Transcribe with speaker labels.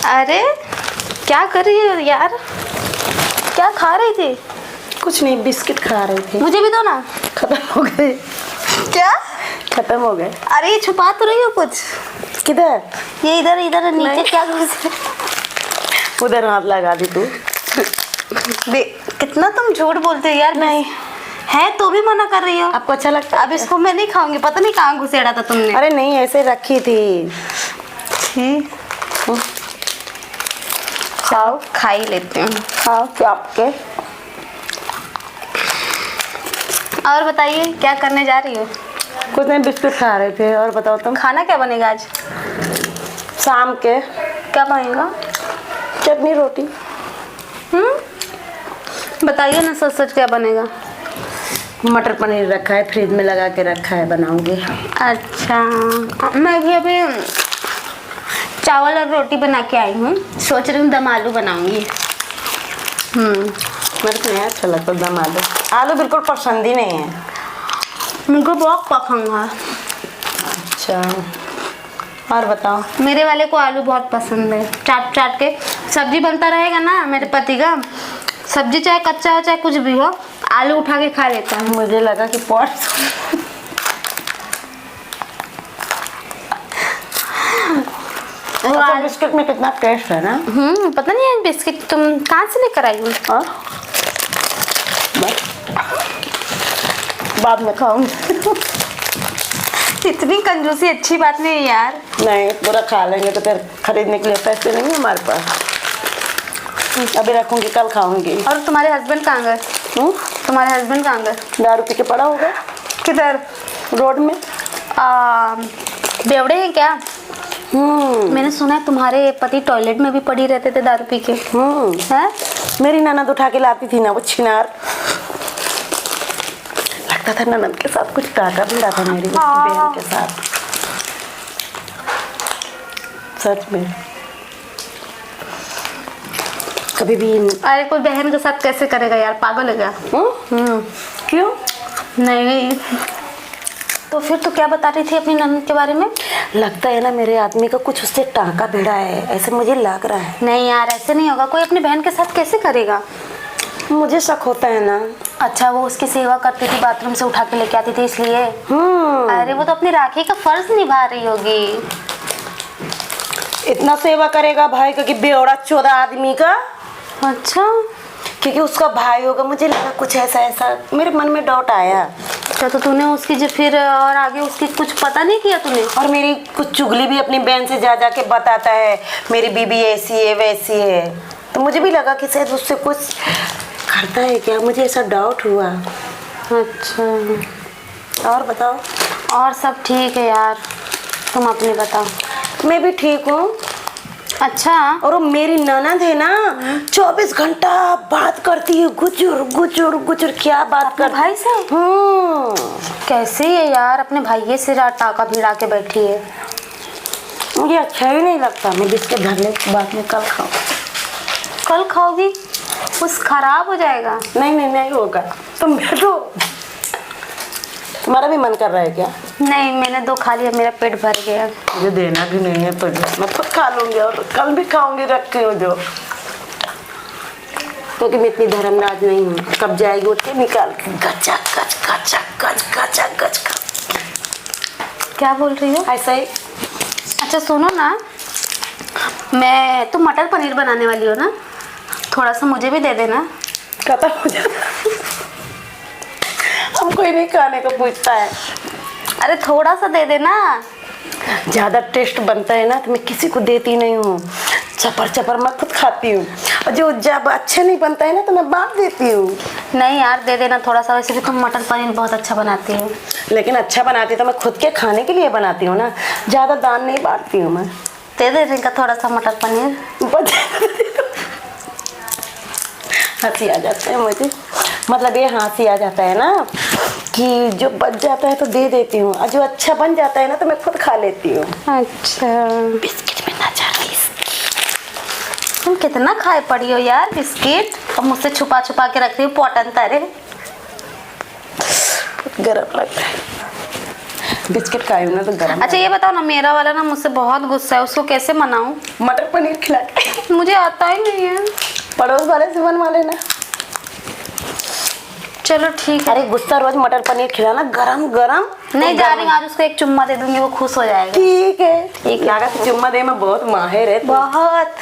Speaker 1: अरे क्या कर रही हो यार? क्या खा रही थी?
Speaker 2: कुछ नहीं, बिस्किट खा रही थी।
Speaker 1: मुझे भी दो ना।
Speaker 2: खत्म हो गए।
Speaker 1: क्या?
Speaker 2: खत्म हो गए।
Speaker 1: अरे ये छुपा तो रही हो कुछ?
Speaker 2: किधर?
Speaker 1: ये इधर इधर नीचे क्या घुस?
Speaker 2: उधर हाथ लगा दी तू।
Speaker 1: कितना तुम झूठ बोलते हो यार।
Speaker 2: नहीं
Speaker 1: है तो भी मना कर रही हो।
Speaker 2: आपको अच्छा लगता है?
Speaker 1: अब इसको मैं नहीं खाऊंगी। पता नहीं कहाँ घुसेड़ा था तुमने।
Speaker 2: अरे नहीं, ऐसे रखी थी।
Speaker 1: खाओ, खा ही लेती हूँ।
Speaker 2: खाओ क्या आपके।
Speaker 1: और बताइए क्या करने जा रही हो?
Speaker 2: कुछ नहीं, बिस्कुट खा रहे थे। और बताओ तुम।
Speaker 1: खाना क्या बनेगा आज?
Speaker 2: शाम के
Speaker 1: क्या बनेगा?
Speaker 2: चटनी रोटी।
Speaker 1: बताइए ना, सच सच क्या बनेगा?
Speaker 2: मटर पनीर रखा है, फ्रिज में लगा के रखा है, बनाऊंगी। अच्छा,
Speaker 1: मैं भी अभी चावल और रोटी बना के आई हूँ। सोच रही हूँ दम आलू बनाऊंगी।
Speaker 2: मेरे को नहीं अच्छा लगता दम आलू। आलू बिल्कुल पसंद ही नहीं है।
Speaker 1: मुझको बहुत पसंद है।
Speaker 2: अच्छा, और बताओ।
Speaker 1: मेरे वाले को आलू बहुत पसंद है। चाट चाट के सब्जी बनता रहेगा ना मेरे पति का, सब्जी चाहे कच्चा हो चाहे कुछ भी हो, आलू उठा के खा लेता है।
Speaker 2: मुझे लगा कि पॉट बिस्किट में कितना टेस्ट है ना।
Speaker 1: पता नहीं है बिस्किट तुम कहाँ से लेकर आई हो?
Speaker 2: बाद में खाऊंगी।
Speaker 1: इतनी कंजूसी अच्छी बात नहीं है यार।
Speaker 2: नहीं, पूरा खा लेंगे तो फिर खरीदने के लिए पैसे नहीं है हमारे पास। अभी रखूंगी, कल खाऊंगी।
Speaker 1: और तुम्हारे हस्बैंड कहाँ गए? तुम्हारे हस्बैंड कहाँ गए?
Speaker 2: दारू पी के पड़ा होगा।
Speaker 1: किधर?
Speaker 2: रोड में।
Speaker 1: बेवड़े हैं क्या? मैंने सुना है तुम्हारे पति टॉयलेट में भी पड़ी रहते थे दारू पी के। हैं?
Speaker 2: मेरी ननद उठा के लाती थी ना, वो छिनार। लगता था ननद के साथ कुछ टाका भिड़ा था मेरी बहन के साथ। सच में कभी भी।
Speaker 1: अरे कोई बहन के साथ कैसे करेगा यार, पागल है क्या?
Speaker 2: क्यों?
Speaker 1: नहीं तो फिर तो क्या बता रही थी अपनी ननद के बारे में?
Speaker 2: लगता है ना मेरे आदमी का कुछ उससे टाका भिड़ा है, ऐसे मुझे लग रहा है।
Speaker 1: नहीं यार, ऐसे नहीं होगा। कोई अपनी बहन के साथ कैसे करेगा?
Speaker 2: मुझे शक होता है ना।
Speaker 1: अच्छा, वो उसकी सेवा करती थी, बाथरूम से उठा के लेके आती थी इसलिए। अरे वो तो अपनी राखी का फर्ज निभा रही होगी।
Speaker 2: इतना सेवा करेगा भाई का कि बेवड़ा चौदह आदमी का।
Speaker 1: अच्छा,
Speaker 2: क्योंकि उसका भाई होगा, मुझे लगा कुछ ऐसा ऐसा, मेरे मन में डाउट आया।
Speaker 1: अच्छा, तो तूने उसकी जो फिर और आगे उसकी कुछ पता नहीं किया तूने?
Speaker 2: और मेरी कुछ चुगली भी अपनी बहन से जा के बताता है, मेरी बीबी ऐसी है वैसी है। तो मुझे भी लगा कि शायद उससे कुछ करता है क्या, मुझे ऐसा डाउट हुआ।
Speaker 1: अच्छा,
Speaker 2: और बताओ।
Speaker 1: और सब ठीक है यार, तुम अपने बताओ।
Speaker 2: मैं भी ठीक हूँ।
Speaker 1: अच्छा,
Speaker 2: और वो मेरी ननद है ना, 24 घंटा बात करती है, गुजुर गुजुर गुजुर। क्या बात कर
Speaker 1: भाई से? कैसे है यार, अपने भाई से टाका भिड़ा के बैठी है।
Speaker 2: मुझे अच्छा ही नहीं लगता। मैं बिस्किट धर ले, बाद में कल खाऊं।
Speaker 1: कल खाओगी? कुछ खराब हो जाएगा।
Speaker 2: नहीं होगा। तुम बैठो। तुम्हारा भी मन कर रहा है क्या?
Speaker 1: नहीं, मैंने 2 खा लिया, मेरा पेट भर गया।
Speaker 2: मुझे देना भी नहीं है, पर मैं खुद खा लूंगी और कल भी खाऊंगी, रखी हो जो। क्योंकि मैं इतनी धर्मराज नहीं हूँ। कब जाएगी उठ के निकाल के गचा गच गचा गच गचा गच।
Speaker 1: क्या बोल रही हो?
Speaker 2: ऐसा ही।
Speaker 1: अच्छा सुनो ना, मैं तो मटर पनीर बनाने वाली हो ना, थोड़ा सा मुझे भी दे देना।
Speaker 2: खत्म हो जाता। हम कोई नहीं खाने को पूछता है।
Speaker 1: अरे थोड़ा सा दे देना।
Speaker 2: ज़्यादा टेस्ट बनता है ना तो मैं किसी को देती नहीं हूँ। चपर चपर मैं खुद खाती हूँ, और जो जब अच्छा नहीं बनता है ना तो मैं बांट देती हूँ।
Speaker 1: नहीं यार, दे देना थोड़ा सा। वैसे भी तुम मटर पनीर बहुत अच्छा बनाती हो।
Speaker 2: लेकिन अच्छा बनाती तो मैं खुद के खाने के लिए बनाती हूँ ना, ज़्यादा दान नहीं बांटती हूँ मैं।
Speaker 1: दे देने का थोड़ा सा मटर पनीर।
Speaker 2: हंसी आ जाता है मुझे, मतलब ये हंसी आ जाता है ना कि जो बच जाता है तो दे देती हूँ, और जो अच्छा बन जाता है ना तो मैं खुद खा लेती हूँ।
Speaker 1: अच्छा,
Speaker 2: बिस्किट में ना जाती।
Speaker 1: तुम कितना खाए पड़ी हो यार बिस्किट, और मुझसे छुपा छुपा के रख रही हो पॉटन तारे।
Speaker 2: गरम लग रहा है। बिस्किट खाई हूँ ना तो गरम।
Speaker 1: अच्छा ये बताओ ना, मेरा वाला ना मुझसे बहुत गुस्सा है, उसको कैसे मनाऊं?
Speaker 2: मटर पनीर खिला के।
Speaker 1: मुझे आता ही नहीं है।
Speaker 2: पड़ोस वाले से बनवा लेना।
Speaker 1: चलो ठीक है।
Speaker 2: अरे गुस्सा रोज मटर पनीर खिलाना गरम गरम।
Speaker 1: नहीं जा रही हूँ, आज उसको एक चुम्मा दे दूंगी, वो खुश हो जाएगा।
Speaker 2: ठीक है।
Speaker 1: ठीक है।
Speaker 2: लागत चुम्मा दे में बहुत माहिर है तू।
Speaker 1: बहुत।